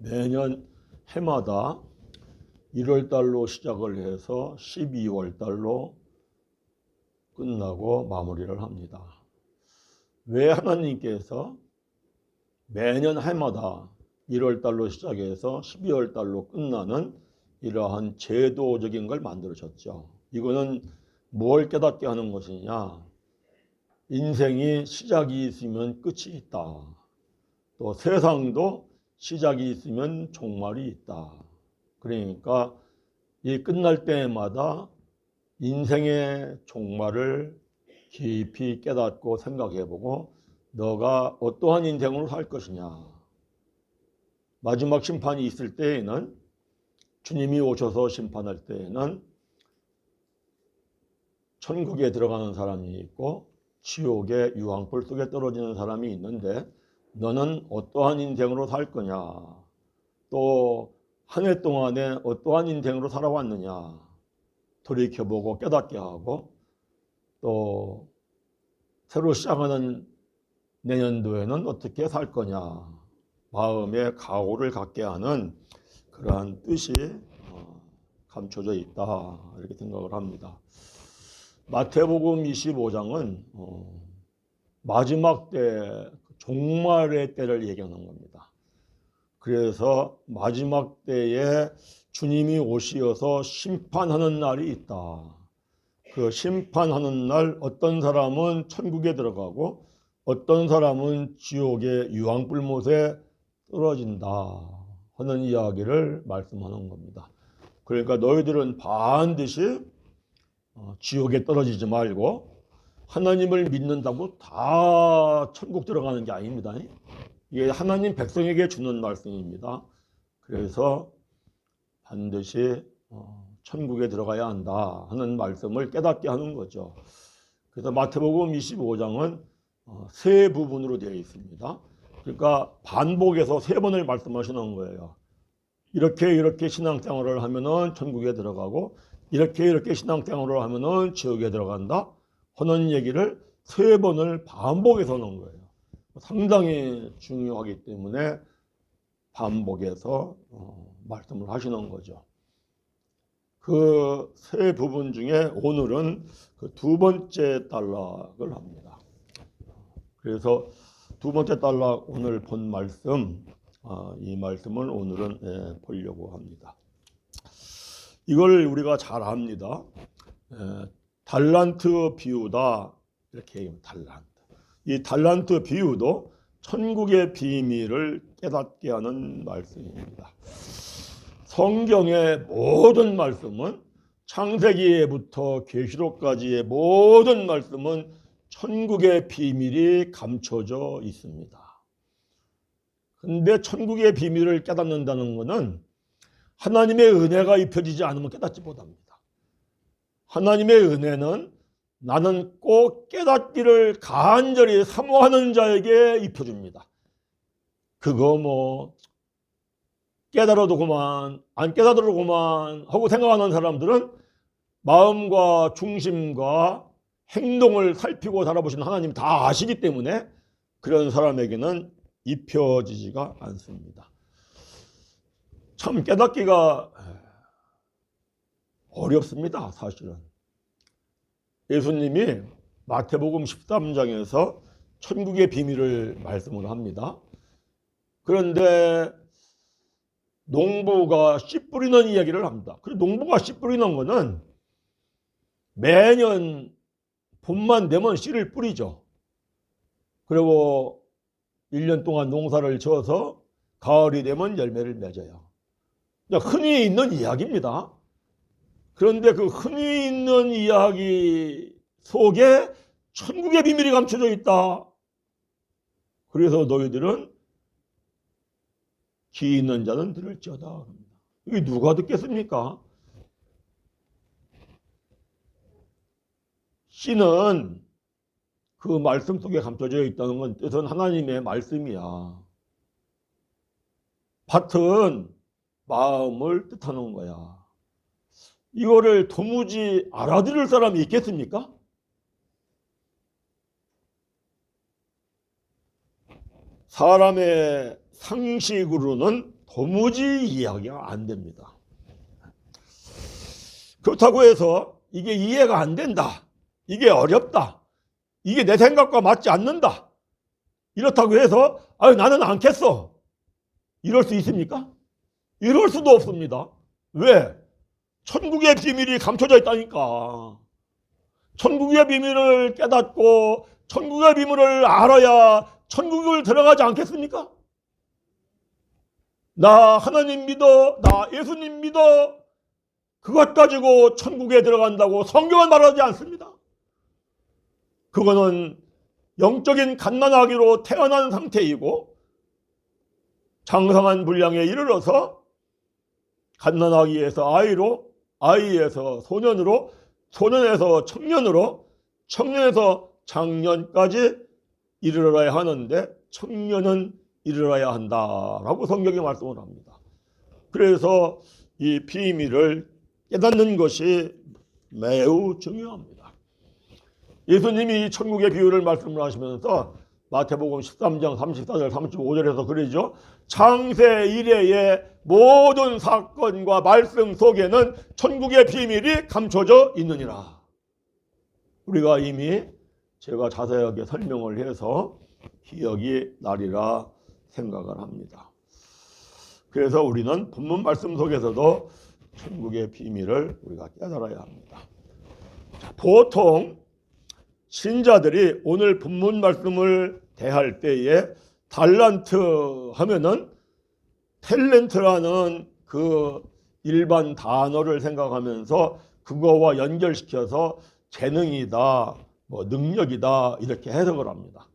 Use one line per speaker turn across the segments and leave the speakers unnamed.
매년 해마다 1월 달로 시작을 해서 12월 달로 끝나고 마무리를 합니다. 왜 하나님께서 매년 해마다 1월 달로 시작해서 12월 달로 끝나는 이러한 제도적인 걸 만들으셨죠? 이거는 뭘 깨닫게 하는 것이냐? 인생이 시작이 있으면 끝이 있다. 또 세상도 시작이 있으면 종말이 있다. 그러니까 이 끝날 때마다 인생의 종말을 깊이 깨닫고 생각해보고 너가 어떠한 인생으로 살 것이냐. 마지막 심판이 있을 때에는, 주님이 오셔서 심판할 때에는 천국에 들어가는 사람이 있고 지옥의 유황불 속에 떨어지는 사람이 있는데 너는 어떠한 인생으로 살 거냐, 또 한 해 동안에 어떠한 인생으로 살아왔느냐 돌이켜보고 깨닫게 하고, 또 새로 시작하는 내년도에는 어떻게 살 거냐 마음에 각오를 갖게 하는 그러한 뜻이 감춰져 있다, 이렇게 생각을 합니다. 마태복음 25장은 마지막 때, 종말의 때를 얘기하는 겁니다. 그래서 마지막 때에 주님이 오시어서 심판하는 날이 있다. 그 심판하는 날 어떤 사람은 천국에 들어가고 어떤 사람은 지옥의 유황불못에 떨어진다 하는 이야기를 말씀하는 겁니다. 그러니까 너희들은 반드시 지옥에 떨어지지 말고 하나님을 믿는다고 다 천국 들어가는 게 아닙니다. 이게 하나님 백성에게 주는 말씀입니다. 그래서 반드시 천국에 들어가야 한다 하는 말씀을 깨닫게 하는 거죠. 그래서 마태복음 25장은 세 부분으로 되어 있습니다. 그러니까 반복해서 세 번을 말씀하시는 거예요. 이렇게 신앙생활을 하면은 천국에 들어가고 이렇게 신앙생활을 하면은 지옥에 들어간다 하는 얘기를 세 번을 반복해서 하는 거예요. 상당히 중요하기 때문에 반복해서 말씀을 하시는 거죠. 그 세 부분 중에 오늘은 그 두 번째 단락을 합니다. 그래서 두 번째 단락 오늘 본 말씀, 이 말씀을 오늘은 보려고 합니다. 이걸 우리가 잘 압니다. 달란트 비유다, 이렇게 얘기합니다. 달란트. 이 달란트 비유도 천국의 비밀을 깨닫게 하는 말씀입니다. 성경의 모든 말씀은, 창세기부터 계시록까지의 모든 말씀은 천국의 비밀이 감춰져 있습니다. 근데 천국의 비밀을 깨닫는다는 것은 하나님의 은혜가 입혀지지 않으면 깨닫지 못합니다. 하나님의 은혜는 나는 꼭 깨닫기를 간절히 사모하는 자에게 입혀줍니다. 그거 깨달아도 그만, 안 깨달아도 그만 하고 생각하는 사람들은 마음과 중심과 행동을 살피고 살아보시는 하나님 다 아시기 때문에 그런 사람에게는 입혀지지가 않습니다. 참 깨닫기가 어렵습니다, 사실은. 예수님이 마태복음 13장에서 천국의 비밀을 말씀을 합니다. 그런데 농부가 씨 뿌리는 이야기를 합니다. 그리고 농부가 씨 뿌리는 거는 매년 봄만 되면 씨를 뿌리죠. 그리고 1년 동안 농사를 지어서 가을이 되면 열매를 맺어요. 흔히 있는 이야기입니다. 그런데 그 흔히 있는 이야기 속에 천국의 비밀이 감춰져 있다. 그래서 너희들은 귀 있는 자는 들을지어다. 이게 누가 듣겠습니까? 씨는 그 말씀 속에 감춰져 있다는 건 뜻은 하나님의 말씀이야. 밭은 마음을 뜻하는 거야. 이거를 도무지 알아들을 사람이 있겠습니까? 사람의 상식으로는 도무지 이해가 안 됩니다. 그렇다고 해서 이게 이해가 안 된다, 이게 어렵다, 이게 내 생각과 맞지 않는다, 이렇다고 해서 나는 않겠어, 이럴 수 있습니까? 이럴 수도 없습니다. 왜? 천국의 비밀이 감춰져 있다니까. 천국의 비밀을 깨닫고 천국의 비밀을 알아야 천국을 들어가지 않겠습니까? 나 하나님 믿어, 나 예수님 믿어, 그것 가지고 천국에 들어간다고 성경은 말하지 않습니다. 그거는 영적인 갓난아기로 태어난 상태이고 장성한 분량에 이르러서 갓난아기에서 아이로, 아이에서 소년으로, 소년에서 청년으로, 청년에서 장년까지 이르러야 하는데 청년은 이르러야 한다라고 성경이 말씀을 합니다. 그래서 이 비밀을 깨닫는 것이 매우 중요합니다. 예수님이 천국의 비유를 말씀을 하시면서 마태복음 13장 34절 35절에서 그러죠. 창세 이래의 모든 사건과 말씀 속에는 천국의 비밀이 감춰져 있느니라. 우리가 이미 제가 자세하게 설명을 해서 기억이 나리라 생각을 합니다. 그래서 우리는 본문 말씀 속에서도 천국의 비밀을 우리가 깨달아야 합니다. 보통 신자들이 오늘 본문 말씀을 대할 때에 달란트 하면은 탤런트라는 그 일반 단어를 생각하면서 그거와 연결시켜서 재능이다, 뭐 능력이다 이렇게 해석을 합니다.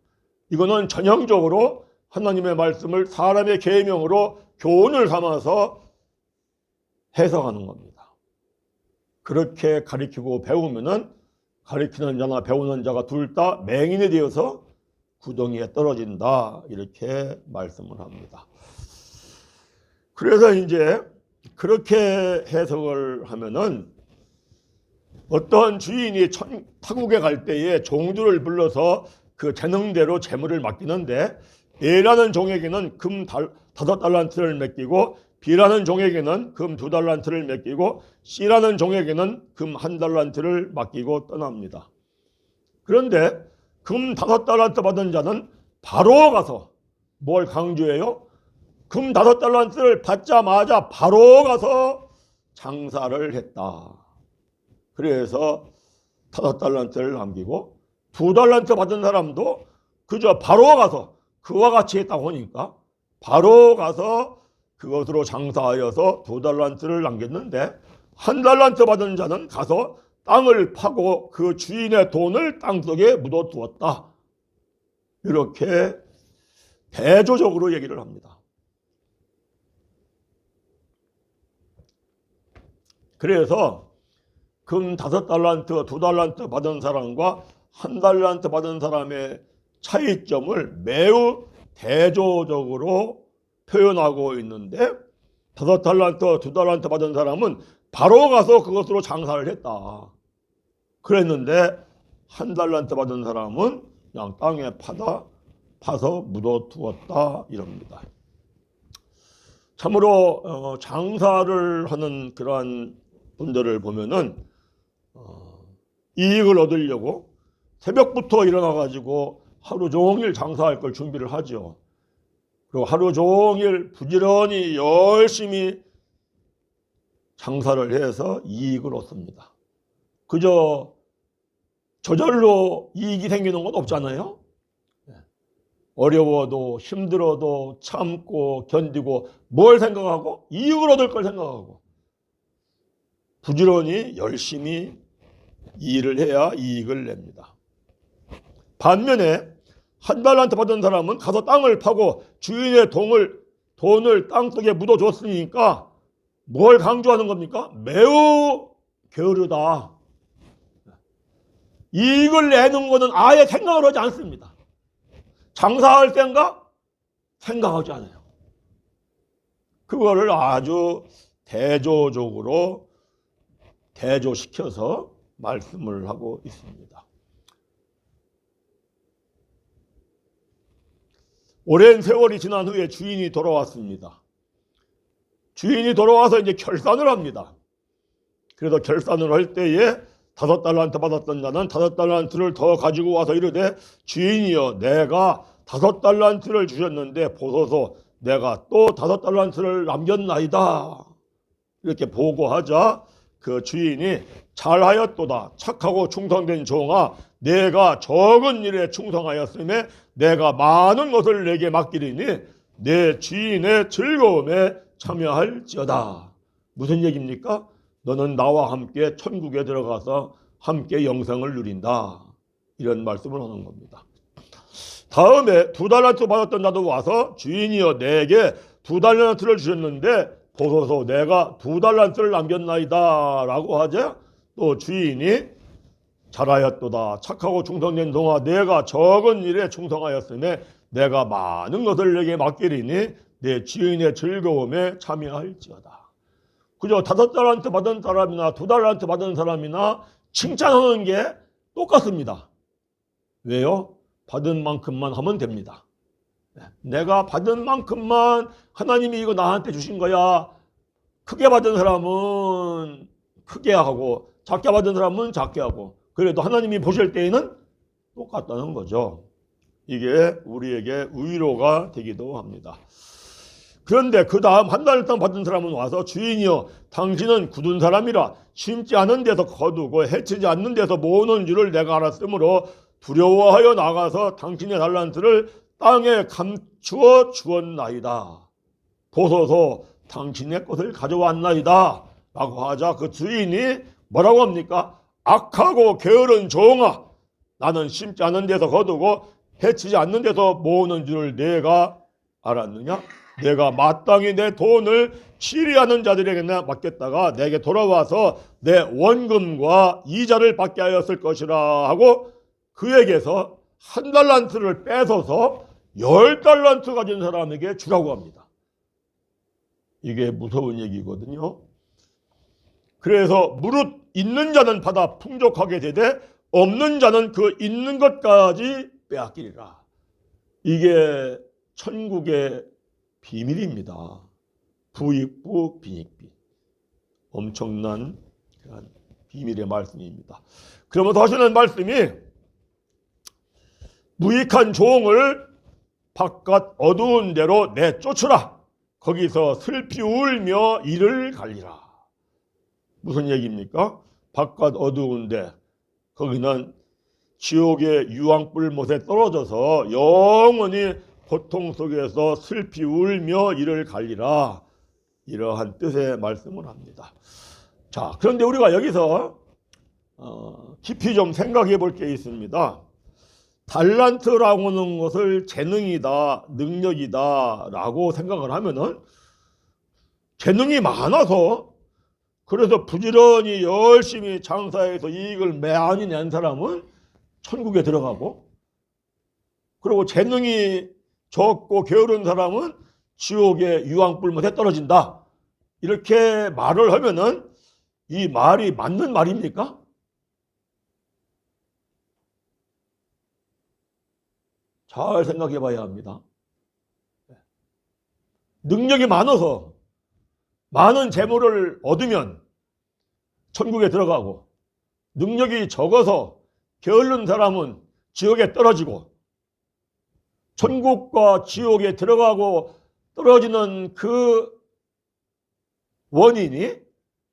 이거는 전형적으로 하나님의 말씀을 사람의 계명으로 교훈을 삼아서 해석하는 겁니다. 그렇게 가르치고 배우면은 가르치는 자나 배우는 자가 둘 다 맹인이 되어서 구덩이에 떨어진다 이렇게 말씀을 합니다. 그래서 이제 그렇게 해석을 하면은 어떤 주인이 타국에 갈 때에 종들을 불러서 그 재능대로 재물을 맡기는데 A라는 종에게는 금 5달란트를 맡기고 B라는 종에게는 금 2달란트를 맡기고 C라는 종에게는 금 1달란트를 맡기고 떠납니다. 그런데 금 5달란트 받은 자는 바로 가서 뭘 강조해요? 금 5달란트를 받자마자 바로 가서 장사를 했다. 그래서 5달란트를 남기고 2달란트 받은 사람도 그저 바로 가서 그와 같이 했다고 하니까 바로 가서 그것으로 장사하여서 2달란트를 남겼는데 1달란트 받은 자는 가서 땅을 파고 그 주인의 돈을 땅속에 묻어두었다. 이렇게 대조적으로 얘기를 합니다. 그래서 금 5달란트, 2달란트 받은 사람과 1달란트 받은 사람의 차이점을 매우 대조적으로 표현하고 있는데 5달란트, 2달란트 받은 사람은 바로 가서 그것으로 장사를 했다. 그랬는데 1달란트 받은 사람은 그냥 땅에 파서 묻어두었다 이럽니다. 참으로 장사를 하는 그러한 분들을 보면은 이익을 얻으려고 새벽부터 일어나가지고 하루 종일 장사할 걸 준비를 하죠. 그리고 하루 종일 부지런히 열심히 장사를 해서 이익을 얻습니다. 그저 저절로 이익이 생기는 건 없잖아요. 어려워도 힘들어도 참고 견디고 뭘 생각하고? 이익을 얻을 걸 생각하고 부지런히 열심히 일을 해야 이익을 냅니다. 반면에 1달란트 받은 사람은 가서 땅을 파고 주인의 돈을 땅속에 묻어줬으니까 뭘 강조하는 겁니까? 매우 게으르다. 이익을 내는 것은 아예 생각을 하지 않습니다. 장사할 생각? 생각하지 않아요. 그거를 아주 대조적으로 대조시켜서 말씀을 하고 있습니다. 오랜 세월이 지난 후에 주인이 돌아왔습니다. 주인이 돌아와서 이제 결산을 합니다. 그래서 결산을 할 때에 5달란트 받았던 자는 5달란트를 더 가지고 와서 이르되 주인이여 내가 5달란트를 주셨는데 보소서 내가 또 5달란트를 남겼나이다. 이렇게 보고하자 그 주인이 잘하였도다 착하고 충성된 종아 내가 적은 일에 충성하였음에 내가 많은 것을 내게 맡기리니 내 주인의 즐거움에 참여할지어다. 무슨 얘기입니까? 너는 나와 함께 천국에 들어가서 함께 영생을 누린다. 이런 말씀을 하는 겁니다. 다음에 2달란트 받았던 자도 와서 주인이여 내게 2달란트를 주셨는데 보소서 내가 2달란트를 남겼나이다 라고 하자 또 주인이 잘하였도다 착하고 충성된 종아 내가 적은 일에 충성하였음에 내가 많은 것을 내게 맡기리니 내 주인의 즐거움에 참여할지어다. 그죠? 5달란트 받은 사람이나 2달란트 받은 사람이나 칭찬하는 게 똑같습니다. 왜요? 받은 만큼만 하면 됩니다. 내가 받은 만큼만 하나님이 이거 나한테 주신 거야. 크게 받은 사람은 크게 하고 작게 받은 사람은 작게 하고 그래도 하나님이 보실 때에는 똑같다는 거죠. 이게 우리에게 위로가 되기도 합니다. 그런데 그 다음 1달란트 받은 사람은 와서 주인이여 당신은 굳은 사람이라 심지 않은 데서 거두고 해치지 않는 데서 모으는 줄을 내가 알았으므로 두려워하여 나가서 당신의 달란트를 땅에 감추어 주었나이다. 보소서 당신의 것을 가져왔나이다 라고 하자 그 주인이 뭐라고 합니까? 악하고 게으른 종아 나는 심지 않은 데서 거두고 해치지 않는 데서 모으는 줄을 내가 알았느냐? 내가 마땅히 내 돈을 치리하는 자들에게 맡겼다가 내게 돌아와서 내 원금과 이자를 받게 하였을 것이라 하고 그에게서 1달란트를 뺏어서 10달란트 가진 사람에게 주라고 합니다. 이게 무서운 얘기거든요. 그래서 무릇 있는 자는 받아 풍족하게 되되 없는 자는 그 있는 것까지 빼앗기리라. 이게 천국의 비밀입니다. 부익부 빈익빈. 엄청난 비밀의 말씀입니다. 그러면서 하시는 말씀이 무익한 종을 바깥 어두운 데로 내쫓으라. 거기서 슬피 울며 이를 갈리라. 무슨 얘기입니까? 바깥 어두운 데 거기는 지옥의 유황불 못에 떨어져서 영원히 고통 속에서 슬피 울며 이를 갈리라. 이러한 뜻의 말씀을 합니다. 자, 그런데 우리가 여기서 깊이 좀 생각해 볼 게 있습니다. 달란트라고 하는 것을 재능이다, 능력이다 라고 생각을 하면은 재능이 많아서 그래서 부지런히 열심히 장사해서 이익을 많이 낸 사람은 천국에 들어가고 그리고 재능이 적고 게으른 사람은 지옥의 유황불 못에 떨어진다. 이렇게 말을 하면은 이 말이 맞는 말입니까? 잘 생각해 봐야 합니다. 능력이 많아서 많은 재물을 얻으면 천국에 들어가고 능력이 적어서 게으른 사람은 지옥에 떨어지고 천국과 지옥에 들어가고 떨어지는 그 원인이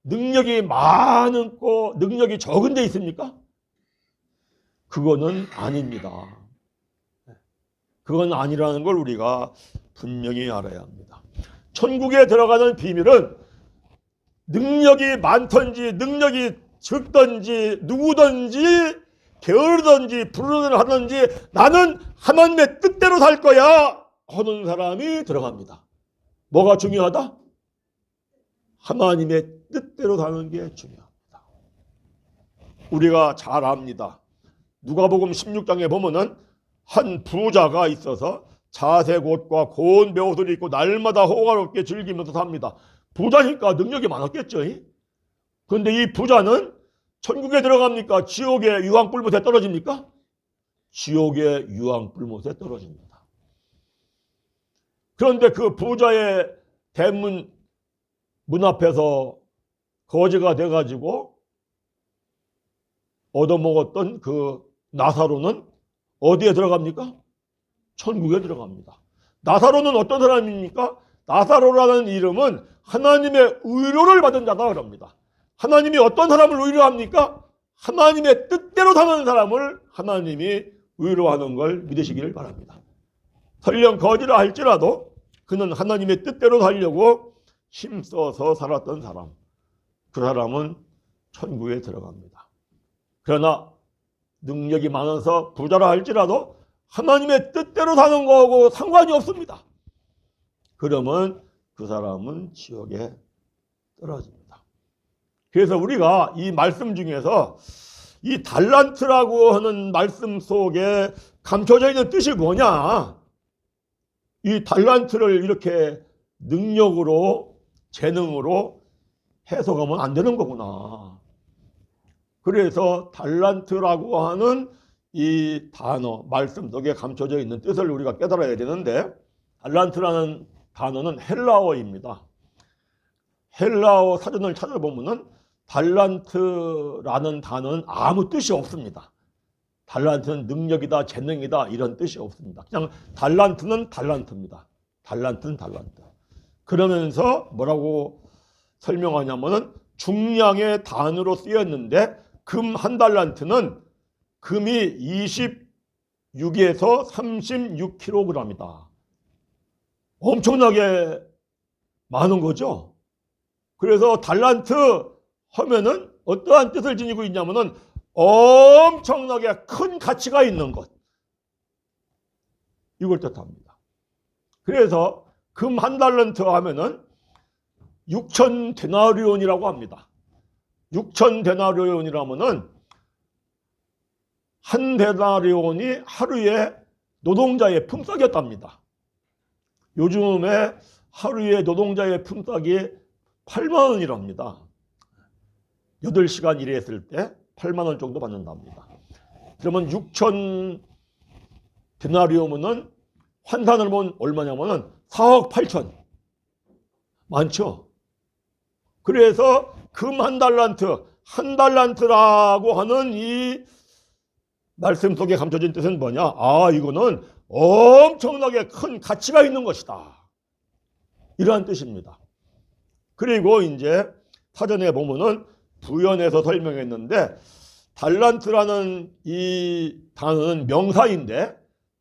능력이 많고 능력이 적은 데 있습니까? 그거는 아닙니다. 그건 아니라는 걸 우리가 분명히 알아야 합니다. 천국에 들어가는 비밀은 능력이 많든지 능력이 적든지 누구든지 게으르든지 불운을 하든지 나는 하나님의 뜻대로 살 거야 하는 사람이 들어갑니다. 뭐가 중요하다? 하나님의 뜻대로 사는 게 중요합니다. 우리가 잘 압니다. 누가복음 16장에 보면은 한 부자가 있어서 자색 옷과 고운 베옷을 입고 날마다 호화롭게 즐기면서 삽니다. 부자니까 능력이 많았겠죠. 그런데 이 부자는 천국에 들어갑니까? 지옥의 유황불못에 떨어집니까? 지옥의 유황불못에 떨어집니다. 그런데 그 부자의 대문 문 앞에서 거지가 돼가지고 얻어먹었던 그 나사로는 어디에 들어갑니까? 천국에 들어갑니다. 나사로는 어떤 사람입니까? 나사로라는 이름은 하나님의 의로를 받은 자다 그럽니다. 하나님이 어떤 사람을 의로합니까? 하나님의 뜻대로 사는 사람을 하나님이 의로하는 걸 믿으시기를 바랍니다. 설령 거지라 할지라도 그는 하나님의 뜻대로 살려고 힘써서 살았던 사람, 그 사람은 천국에 들어갑니다. 그러나 능력이 많아서 부자라 할지라도 하나님의 뜻대로 사는 거하고 상관이 없습니다. 그러면 그 사람은 지옥에 떨어집니다. 그래서 우리가 이 말씀 중에서 이 달란트라고 하는 말씀 속에 감춰져 있는 뜻이 뭐냐? 이 달란트를 이렇게 능력으로, 재능으로 해석하면 안 되는 거구나. 그래서 달란트라고 하는 이 단어, 말씀 속에 감춰져 있는 뜻을 우리가 깨달아야 되는데, 달란트라는 단어는 헬라어입니다. 헬라어 사전을 찾아보면은 달란트라는 단어는 아무 뜻이 없습니다. 달란트는 능력이다, 재능이다 이런 뜻이 없습니다. 그냥 달란트는 달란트입니다. 달란트는 달란트. 그러면서 뭐라고 설명하냐면은 중량의 단으로 쓰였는데 금 한 달란트는 금이 26에서 36kg이다. 엄청나게 많은 거죠. 그래서 달란트 하면은 어떠한 뜻을 지니고 있냐면은 엄청나게 큰 가치가 있는 것, 이걸 뜻합니다. 그래서 금 한 달란트 하면은 6천 데나리온이라고 합니다. 6천 데나리온이라면은 한 데나리온이 하루에 노동자의 품삯이었답니다. 요즘에 하루에 노동자의 품삯이 8만 원이랍니다. 8시간 일했을 때 8만 원 정도 받는답니다. 그러면 6천 데나리온은 환산을 보면 얼마냐면은 4억 8천. 많죠? 그래서 금 한 달란트, 한 달란트라고 하는 이 말씀 속에 감춰진 뜻은 뭐냐? 아, 이거는 엄청나게 큰 가치가 있는 것이다. 이러한 뜻입니다. 그리고 이제 사전에 보면은 부연해서 설명했는데, 달란트라는 이 단어는 명사인데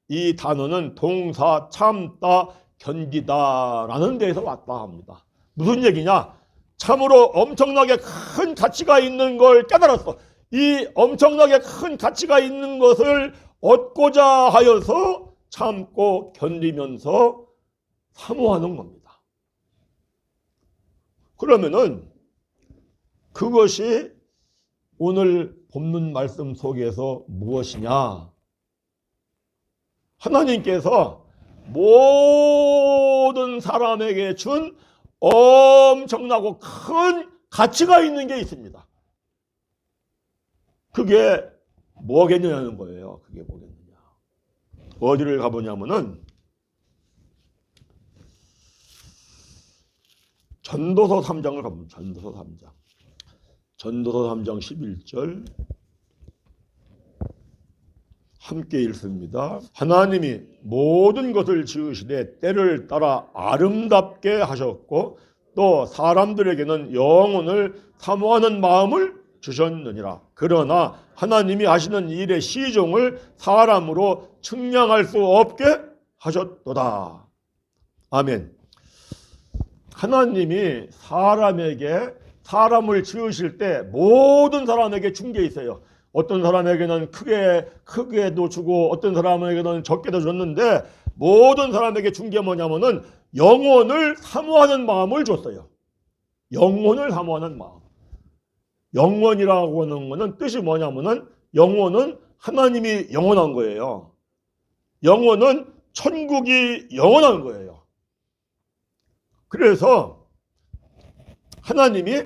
이 단어는 동사, 참다, 견디다라는 데에서 왔다 합니다. 무슨 얘기냐? 참으로 엄청나게 큰 가치가 있는 걸 깨달았어. 이 엄청나게 큰 가치가 있는 것을 얻고자 하여서 참고 견디면서 사모하는 겁니다. 그러면은 그것이 오늘 본문 말씀 속에서 무엇이냐? 하나님께서 모든 사람에게 준 엄청나고 큰 가치가 있는 게 있습니다. 그게 뭐겠느냐는 거예요. 그게 뭐겠느냐. 어디를 가보냐면은 전도서 3장을 가보면 전도서 3장. 전도서 3장 11절 함께 읽습니다. 하나님이 모든 것을 지으시되 때를 따라 아름답게 하셨고 또 사람들에게는 영혼을 사모하는 마음을 주셨느니라. 그러나 하나님이 하시는 일의 시종을 사람으로 측량할 수 없게 하셨도다. 아멘. 하나님이 사람을 지으실 때 모든 사람에게 준 게 있어요. 어떤 사람에게는 크게도 주고 어떤 사람에게는 적게도 줬는데 모든 사람에게 준 게 뭐냐면은 영혼을 사모하는 마음을 줬어요. 영혼을 사모하는 마음. 영원이라고 하는 거는 뜻이 뭐냐면은 영혼은 하나님이 영원한 거예요. 영혼은 천국이 영원한 거예요. 그래서 하나님이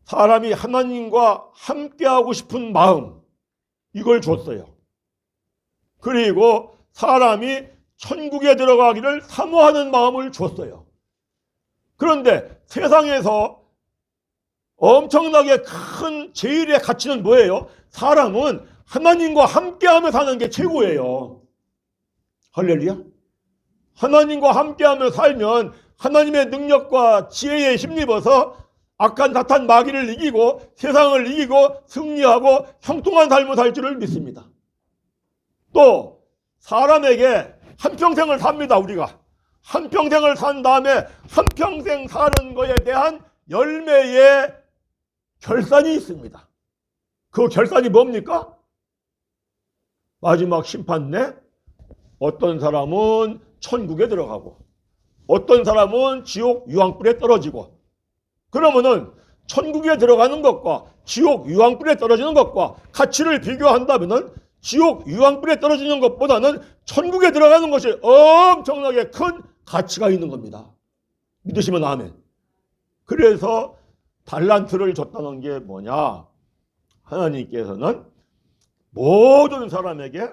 사람이 하나님과 함께하고 싶은 마음, 이걸 줬어요. 그리고 사람이 천국에 들어가기를 사모하는 마음을 줬어요. 그런데 세상에서 엄청나게 큰 제일의 가치는 뭐예요? 사람은 하나님과 함께하며 사는 게 최고예요. 할렐루야. 하나님과 함께하며 살면 하나님의 능력과 지혜에 힘입어서 악한 사탄 마귀를 이기고 세상을 이기고 승리하고 형통한 삶을 살 줄을 믿습니다. 또 사람에게 한평생을 삽니다. 우리가 한평생을 산 다음에 한평생 사는 것에 대한 열매의 결산이 있습니다. 그 결산이 뭡니까? 마지막 심판에 어떤 사람은 천국에 들어가고 어떤 사람은 지옥 유황불에 떨어지고, 그러면은 천국에 들어가는 것과 지옥 유황불에 떨어지는 것과 가치를 비교한다면은 지옥 유황불에 떨어지는 것보다는 천국에 들어가는 것이 엄청나게 큰 가치가 있는 겁니다. 믿으시면 아멘. 그래서 달란트를 줬다는 게 뭐냐? 하나님께서는 모든 사람에게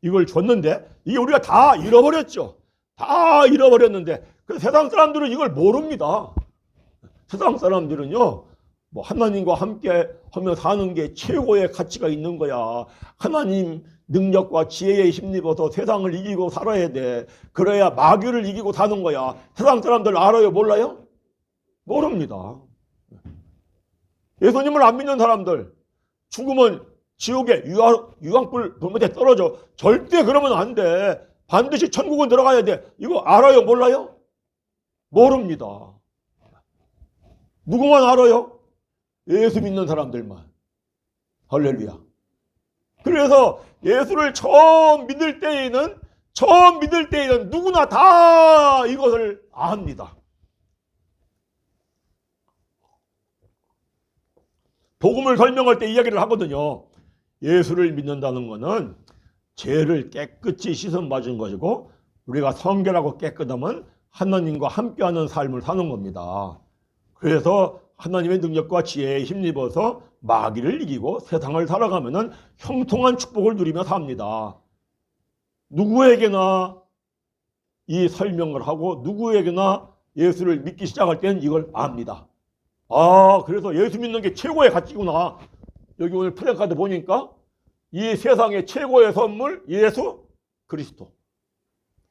이걸 줬는데 이게 우리가 다 잃어버렸죠. 다 잃어버렸는데 그 세상 사람들은 이걸 모릅니다. 세상 사람들은요, 뭐 하나님과 함께 하며 사는 게 최고의 가치가 있는 거야. 하나님 능력과 지혜에 힘입어서 세상을 이기고 살아야 돼. 그래야 마귀를 이기고 사는 거야. 세상 사람들 알아요? 몰라요? 모릅니다. 예수님을 안 믿는 사람들, 죽으면 지옥에 유황불 불못에 떨어져. 절대 그러면 안 돼. 반드시 천국은 들어가야 돼. 이거 알아요? 몰라요? 모릅니다. 누구만 알아요? 예수 믿는 사람들만. 할렐루야. 그래서 예수를 처음 믿을 때에는 누구나 다 이것을 압니다. 복음을 설명할 때 이야기를 하거든요. 예수를 믿는다는 것은 죄를 깨끗이 씻음 맞은 것이고 우리가 성결하고 깨끗하면 하나님과 함께하는 삶을 사는 겁니다. 그래서 하나님의 능력과 지혜에 힘입어서 마귀를 이기고 세상을 살아가면은 형통한 축복을 누리며 삽니다. 누구에게나 이 설명을 하고 누구에게나 예수를 믿기 시작할 때는 이걸 압니다. 아, 그래서 예수 믿는 게 최고의 가치구나. 여기 오늘 플래카드 보니까 이 세상의 최고의 선물 예수 그리스도.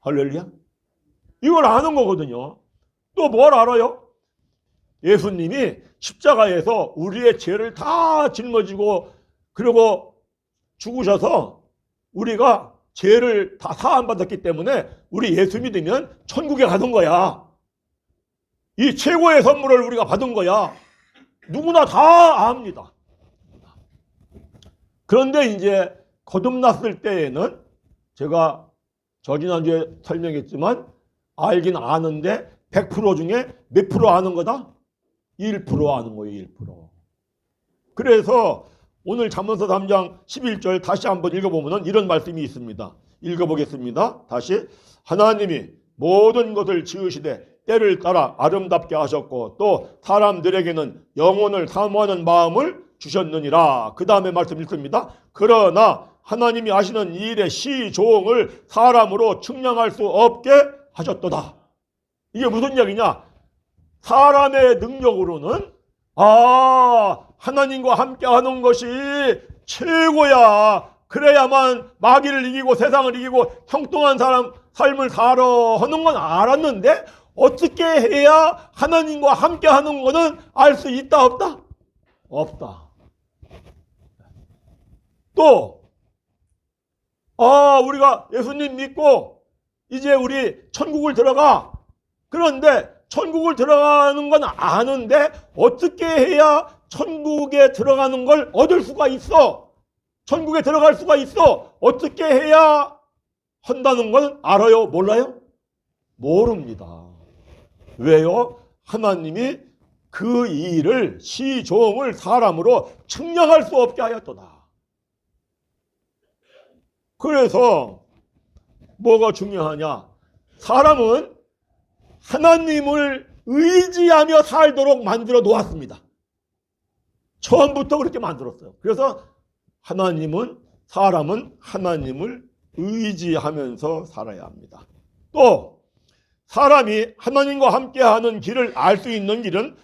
할렐루야. 이걸 아는 거거든요. 또 뭘 알아요? 예수님이 십자가에서 우리의 죄를 다 짊어지고 그리고 죽으셔서 우리가 죄를 다 사함받았기 때문에 우리 예수 믿으면 천국에 가는 거야. 이 최고의 선물을 우리가 받은 거야. 누구나 다 압니다. 그런데 이제 거듭났을 때에는 제가 저지난주에 설명했지만 알긴 아는데 100% 중에 몇 프로 아는 거다? 1% 아는 거예요. 1%. 그래서 오늘 잠언서 3장 11절 다시 한번 읽어보면 이런 말씀이 있습니다. 읽어보겠습니다. 다시. 하나님이 모든 것을 지으시되 때를 따라 아름답게 하셨고 또 사람들에게는 영혼을 사모하는 마음을 주셨느니라. 그 다음에 말씀 읽습니다. 그러나 하나님이 하시는 이 일의 시종을 사람으로 측량할 수 없게 하셨도다. 이게 무슨 이야기냐? 사람의 능력으로는 하나님과 함께 하는 것이 최고야. 그래야만 마귀를 이기고 세상을 이기고 형통한 삶을 살아 하는 건 알았는데 어떻게 해야 하나님과 함께 하는 것은 알 수 있다 없다? 없다. 또 우리가 예수님 믿고 이제 우리 천국을 들어가. 그런데 천국을 들어가는 건 아는데 어떻게 해야 천국에 들어가는 걸 얻을 수가 있어? 천국에 들어갈 수가 있어? 어떻게 해야 한다는 건 알아요? 몰라요? 모릅니다. 왜요? 하나님이 그 일을 시종을 사람으로 측량할 수 없게 하였도다. 그래서 뭐가 중요하냐? 사람은 하나님을 의지하며 살도록 만들어 놓았습니다. 처음부터 그렇게 만들었어요. 그래서 사람은 하나님을 의지하면서 살아야 합니다. 또 사람이 하나님과 함께하는 길을 알 수 있는 길은,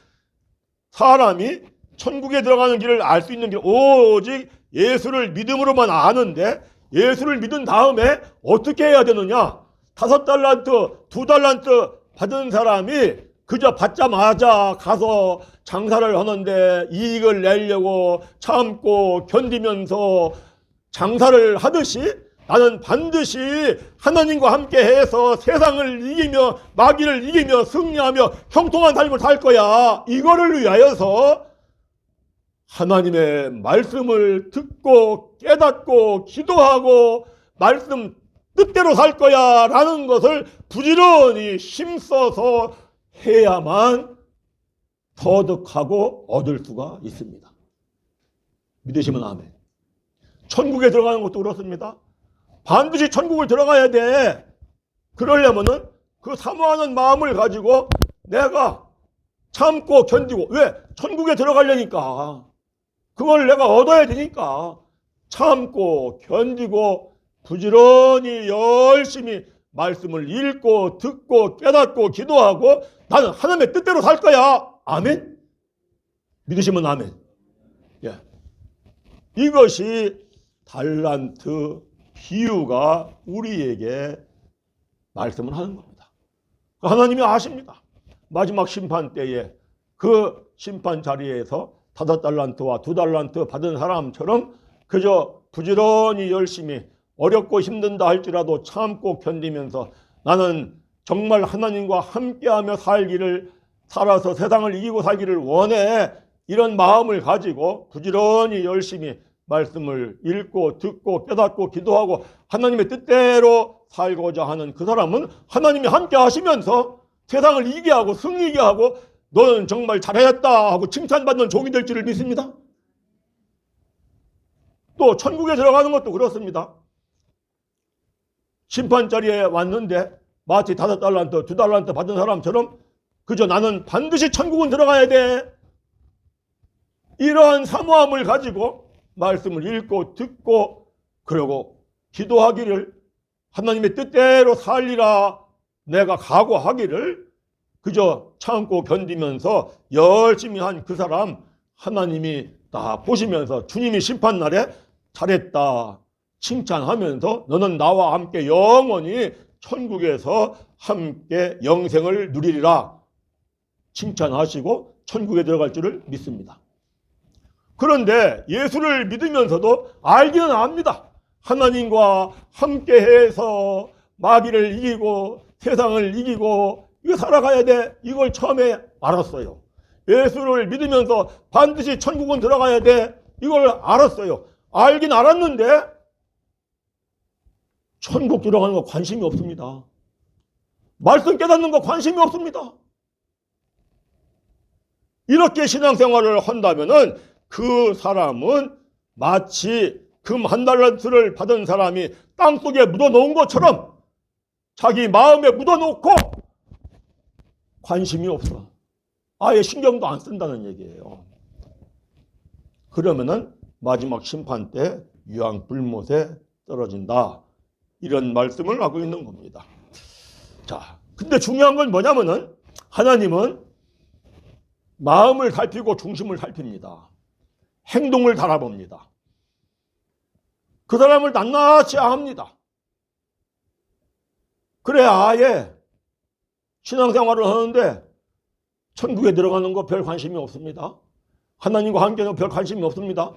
사람이 천국에 들어가는 길을 알 수 있는 길, 오직 예수를 믿음으로만 아는데, 예수를 믿은 다음에 어떻게 해야 되느냐? 5달란트, 2달란트 받은 사람이 그저 받자마자 가서 장사를 하는데 이익을 내려고 참고 견디면서 장사를 하듯이, 나는 반드시 하나님과 함께해서 세상을 이기며 마귀를 이기며 승리하며 형통한 삶을 살 거야. 이거를 위하여서 하나님의 말씀을 듣고 깨닫고 기도하고 말씀 뜻대로 살 거야 라는 것을 부지런히 힘써서 해야만 터득하고 얻을 수가 있습니다. 믿으시면 아멘. 천국에 들어가는 것도 그렇습니다. 반드시 천국을 들어가야 돼. 그러려면은 그 사모하는 마음을 가지고 내가 참고 견디고, 왜? 천국에 들어가려니까. 그걸 내가 얻어야 되니까 참고 견디고 부지런히 열심히 말씀을 읽고 듣고 깨닫고 기도하고 나는 하나님의 뜻대로 살 거야. 아멘? 믿으시면 아멘. 예. 이것이 달란트 비유가 우리에게 말씀을 하는 겁니다. 하나님이 아십니다. 마지막 심판 때에 그 심판 자리에서 5달란트와 2달란트 받은 사람처럼 그저 부지런히 열심히 어렵고 힘든다 할지라도 참고 견디면서 나는 정말 하나님과 함께하며 살아서 세상을 이기고 살기를 원해, 이런 마음을 가지고 부지런히 열심히 말씀을 읽고 듣고 깨닫고 기도하고 하나님의 뜻대로 살고자 하는 그 사람은 하나님이 함께 하시면서 세상을 이기게 하고 승리하게 하고 너는 정말 잘했다 하고 칭찬받는 종이 될 줄을 믿습니다. 또 천국에 들어가는 것도 그렇습니다. 심판자리에 왔는데 마치 5달란트, 2달란트 받은 사람처럼 그저 나는 반드시 천국은 들어가야 돼, 이러한 사모함을 가지고 말씀을 읽고 듣고 그러고 기도하기를, 하나님의 뜻대로 살리라 내가 각오하기를 그저 참고 견디면서 열심히 한 그 사람 하나님이 다 보시면서 주님이 심판날에 잘했다 칭찬하면서 너는 나와 함께 영원히 천국에서 함께 영생을 누리리라 칭찬하시고 천국에 들어갈 줄을 믿습니다. 그런데 예수를 믿으면서도 알기는 압니다. 하나님과 함께해서 마귀를 이기고 세상을 이기고 이거 살아가야 돼. 이걸 처음에 알았어요. 예수를 믿으면서 반드시 천국은 들어가야 돼. 이걸 알았어요. 알긴 알았는데 천국 들어가는 거 관심이 없습니다. 말씀 깨닫는 거 관심이 없습니다. 이렇게 신앙생활을 한다면은 그 사람은 마치 금 1달란트를 받은 사람이 땅속에 묻어놓은 것처럼 자기 마음에 묻어놓고 관심이 없어. 아예 신경도 안 쓴다는 얘기예요. 그러면은 마지막 심판 때 유황불못에 떨어진다. 이런 말씀을 하고 있는 겁니다. 자, 근데 중요한 건 뭐냐면은 하나님은 마음을 살피고 중심을 살핍니다. 행동을 달아봅니다. 그 사람을 낱낱이 압니다. 그래 아예 신앙생활을 하는데 천국에 들어가는 거 별 관심이 없습니다. 하나님과 함께는 별 관심이 없습니다.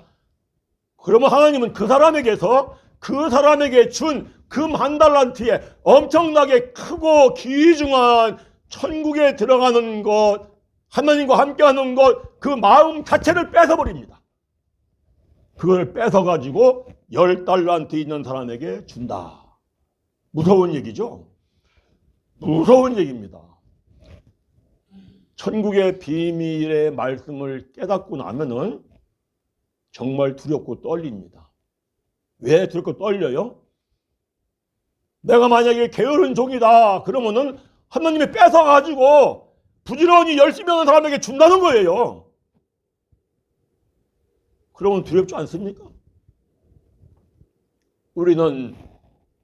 그러면 하나님은 그 사람에게서 그 사람에게 준 금 1달란트에 엄청나게 크고 귀중한 천국에 들어가는 것, 하나님과 함께하는 것, 그 마음 자체를 뺏어버립니다. 그걸 뺏어가지고 10달란트 있는 사람에게 준다. 무서운 얘기죠? 무서운 얘기입니다. 천국의 비밀의 말씀을 깨닫고 나면은 정말 두렵고 떨립니다. 왜 두렵고 떨려요? 내가 만약에 게으른 종이다 그러면은 하나님이 뺏어가지고 부지런히 열심히 하는 사람에게 준다는 거예요. 그러면 두렵지 않습니까? 우리는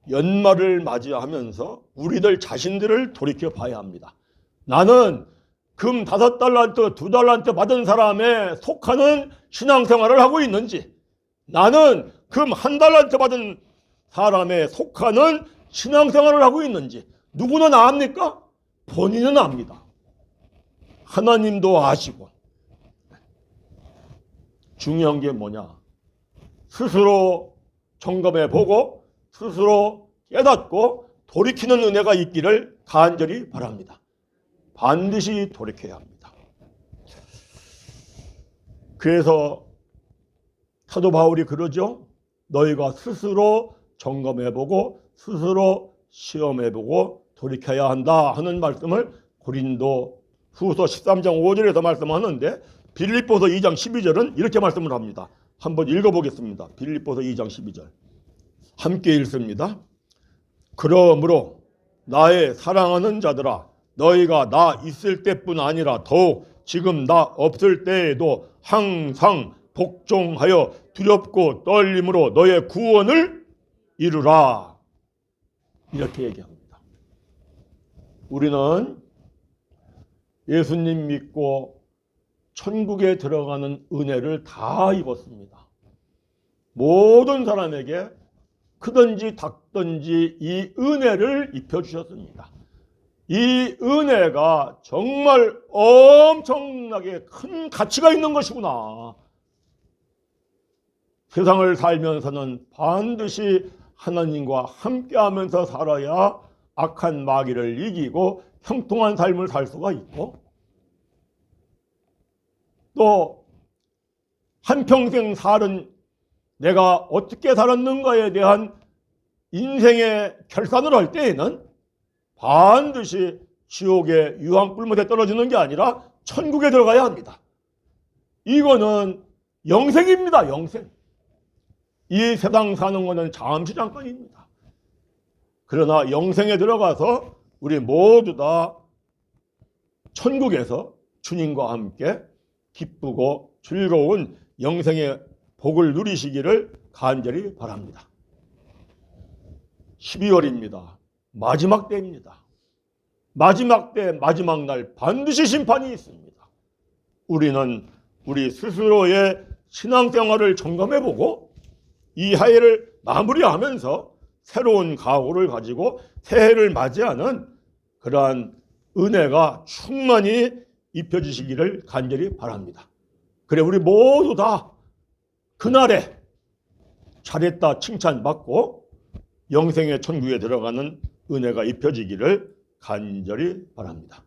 연말을 맞이하면서 우리들 자신들을 돌이켜 봐야 합니다. 나는 금 5달란트, 2달란트 받은 사람에 속하는 신앙생활을 하고 있는지, 나는 금 1달란트 받은 사람에 속하는 신앙생활을 하고 있는지 누구는 압니까? 본인은 압니다. 하나님도 아시고. 중요한 게 뭐냐? 스스로 점검해 보고 스스로 깨닫고 돌이키는 은혜가 있기를 간절히 바랍니다. 반드시 돌이켜야 합니다. 그래서 사도 바울이 그러죠. 너희가 스스로 점검해보고 스스로 시험해보고 돌이켜야 한다 하는 말씀을 고린도 후서 13장 5절에서 말씀하는데, 빌립보서 2장 12절은 이렇게 말씀을 합니다. 한번 읽어보겠습니다. 빌립보서 2장 12절 함께 읽습니다. 그러므로 나의 사랑하는 자들아, 너희가 나 있을 때뿐 아니라 더욱 지금 나 없을 때에도 항상 복종하여 두렵고 떨림으로 너의 구원을 이루라. 이렇게 얘기합니다. 우리는 예수님 믿고 천국에 들어가는 은혜를 다 입었습니다. 모든 사람에게 크든지 작든지 이 은혜를 입혀주셨습니다. 이 은혜가 정말 엄청나게 큰 가치가 있는 것이구나. 세상을 살면서는 반드시 하나님과 함께하면서 살아야 악한 마귀를 이기고 형통한 삶을 살 수가 있고, 또 한평생 살은 내가 어떻게 살았는가에 대한 인생의 결산을 할 때에는 반드시 지옥의 유황불못에 떨어지는 게 아니라 천국에 들어가야 합니다. 이거는 영생입니다. 영생. 이 세상 사는 것은 잠시 잠깐입니다. 그러나 영생에 들어가서 우리 모두 다 천국에서 주님과 함께 기쁘고 즐거운 영생의 복을 누리시기를 간절히 바랍니다. 12월입니다. 마지막 때입니다. 마지막 때, 마지막 날 반드시 심판이 있습니다. 우리는 우리 스스로의 신앙생활을 점검해보고 이 해를 마무리하면서 새로운 각오를 가지고 새해를 맞이하는 그러한 은혜가 충만히 입혀주시기를 간절히 바랍니다. 그래, 우리 모두 다 그날에 잘했다 칭찬받고 영생의 천국에 들어가는 은혜가 입혀지기를 간절히 바랍니다.